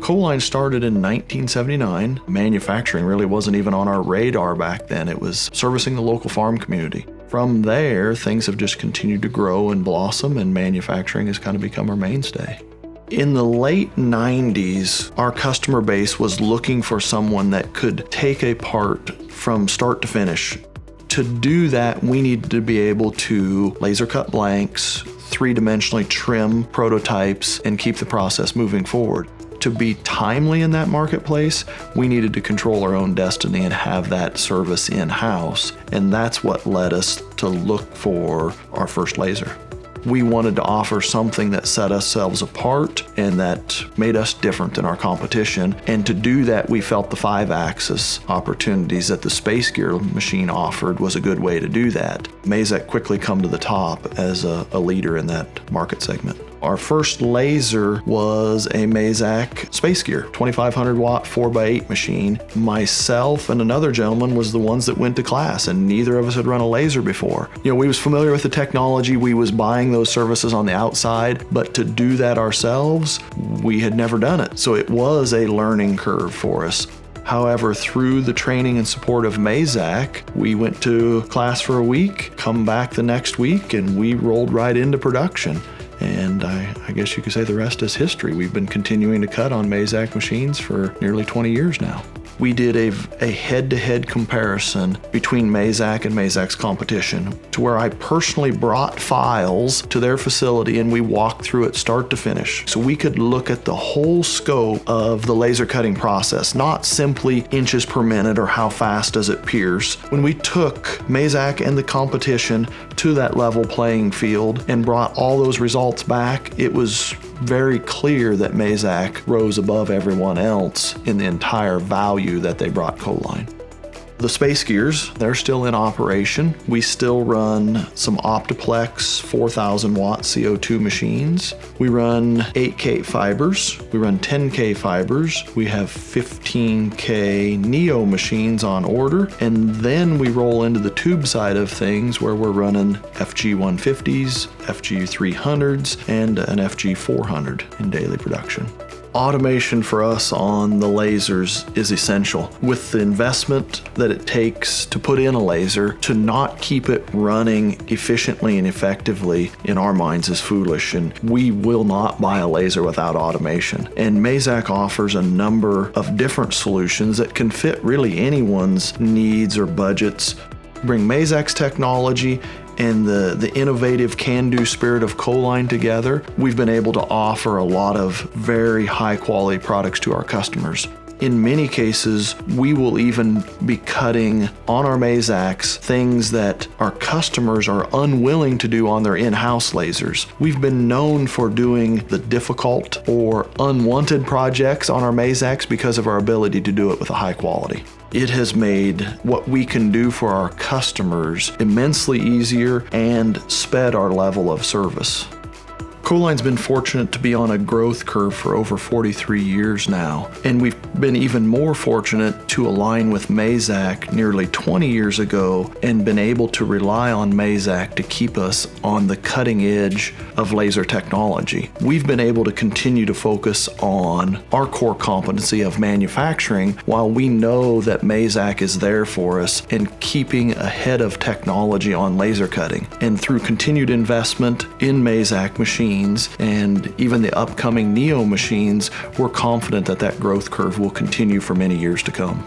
Coline started in 1979. Manufacturing really wasn't even on our radar back then. It was servicing the local farm community. From there, things have just continued to grow and blossom, and manufacturing has kind of become our mainstay. In the late 90s, our customer base was looking for someone that could take a part from start to finish. To do that, we needed to be able to laser cut blanks, three-dimensionally trim prototypes, and keep the process moving forward. To be timely in that marketplace, we needed to control our own destiny and have that service in-house, and that's what led us to look for our first laser. We wanted to offer something that set ourselves apart and that made us different than our competition. And to do that, we felt the 5-axis opportunities that the Space Gear machine offered was a good way to do that. Mazak quickly come to the top as a leader in that market segment. Our first laser was a Mazak Space Gear, 2500 watt 4x8 machine. Myself and another gentleman was the ones that went to class, and neither of us had run a laser before. We was familiar with the technology, we was buying those services on the outside, but to do that ourselves, we had never done it. So it was a learning curve for us. However, through the training and support of Mazak, we went to class for a week, come back the next week, and we rolled right into production. And I guess you could say the rest is history. We've been continuing to cut on Mazak machines for nearly 20 years now. We did a head-to-head comparison between Mazak and Mazak's competition, to where I personally brought files to their facility and we walked through it start to finish. So we could look at the whole scope of the laser cutting process, not simply inches per minute or how fast does it pierce. When we took Mazak and the competition to that level playing field and brought all those results back, it was very clear that Mazak rose above everyone else in the entire value that they brought Coline. The Space Gears, they're still in operation. We still run some Optoplex 4,000 watt CO2 machines. We run 8K fibers. We run 10K fibers. We have 15K Neo machines on order. And then we roll into the tube side of things where we're running FG150s, FG300s, and an FG400 in daily production. Automation for us on the lasers is essential. With the investment that it takes to put in a laser, to not keep it running efficiently and effectively, in our minds, is foolish, and we will not buy a laser without automation. And Mazak offers a number of different solutions that can fit really anyone's needs or budgets. Bring Mazak's technology and the innovative can-do spirit of Coline together, we've been able to offer a lot of very high-quality products to our customers. In many cases, we will even be cutting on our Mazaks things that our customers are unwilling to do on their in-house lasers. We've been known for doing the difficult or unwanted projects on our Mazaks because of our ability to do it with a high quality. It has made what we can do for our customers immensely easier and sped our level of service. Coline's been fortunate to be on a growth curve for over 43 years now, and we've been even more fortunate to align with Mazak nearly 20 years ago and been able to rely on Mazak to keep us on the cutting edge of laser technology. We've been able to continue to focus on our core competency of manufacturing while we know that Mazak is there for us and keeping ahead of technology on laser cutting. And through continued investment in Mazak machines and even the upcoming Neo machines, we're confident that that growth curve will continue for many years to come.